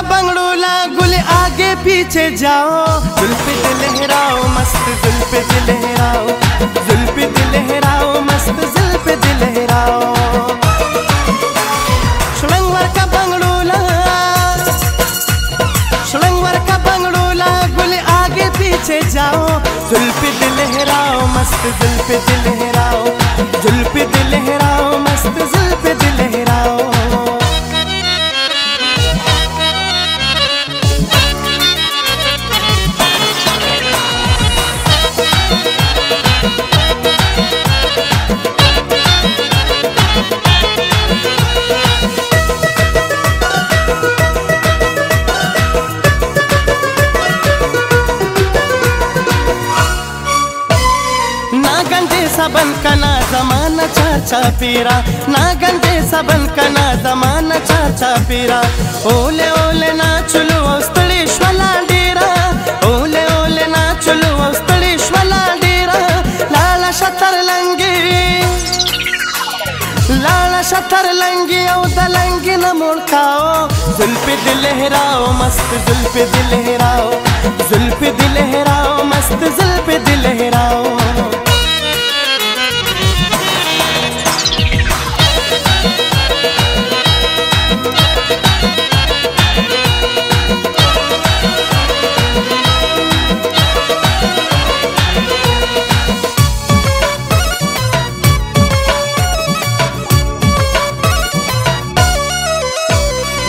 का बंगड़ोला गुल आगे पीछे जाओ, जुल्फे लहराओ मस्त जुल्फे लहराओ, जुल्फे लहराओ मस्त जुल्फे लहराओ। सुलंगवर का बंगड़ोला गुल आगे पीछे जाओ, जुल्फे लहराओ मस्त जुल्फे लहराओ, जुल्फे लहराओ मस्त जुल्फे लहराओ। सबन का ना जमाना चाचा पीरा, ना गंदे सबन का ना जमाना चाचा पीरा। ओले ओले ना चलो औस्तळेश्वला डेरा, ओले ओले ना चलो औस्तळेश्वला डेरा। लाला शतर लंगी औ दलंगी न मुड़काओ, जुल्फे लहराओ मस्त जुल्फे लहराओ, जुल्फे लहराओ मस्त जुल्फे लहराओ।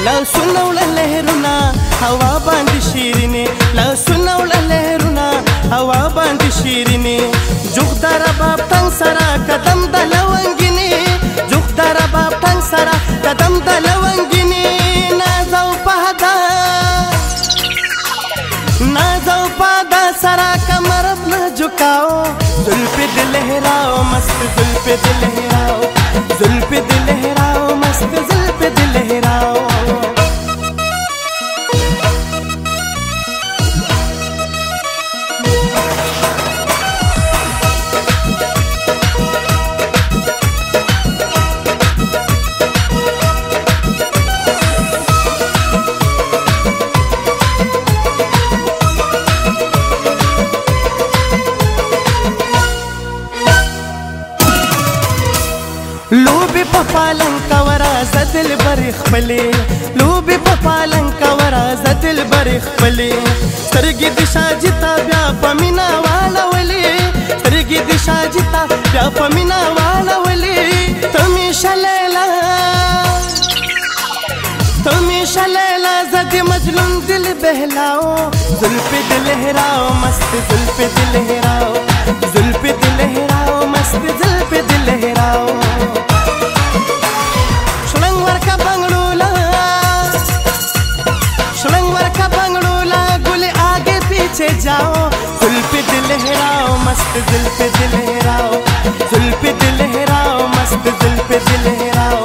लव सुनवला लहरुना हवा बांधी शिरीने, लव सुनवला लहरुना हवा बांधी शिरीने। जुगदारा बाप तंग सरा कदम दलवंगिनी, जुगदारा बाप तंग सरा कदम दलवंगिनी। ना जाऊ पादा सरा कमर न झुकाओ, जुल्फे लहराओ मस्त जुल्फे लहराओ, जुल्फे लहराओ मस्त जुल्फे लहराओ। लूबी पपालन कवरा जदिल बरिख पले, लूबी पपालन कवरा जदिल बरिख पले। सरगी दिशा जिता ब्या पमिना वाला वली, सरगी दिशा जिता ब्या पमिना वाला वली। तुमी शलेला जदी मजलूम दिल बहलाओ, जुल्फे लहराओ मस्त जुल्फे लहराओ, जुल्फे लहराओ मस्त जुल्फे लहराओ। सुलंगवर का बंगड़ोला गुल आगे पीछे जाओ, जुल्फे लहराओ मस्त जुल्फे लहराओ, जुल्फे लहराओ मस्त जुल्फे लहराओ।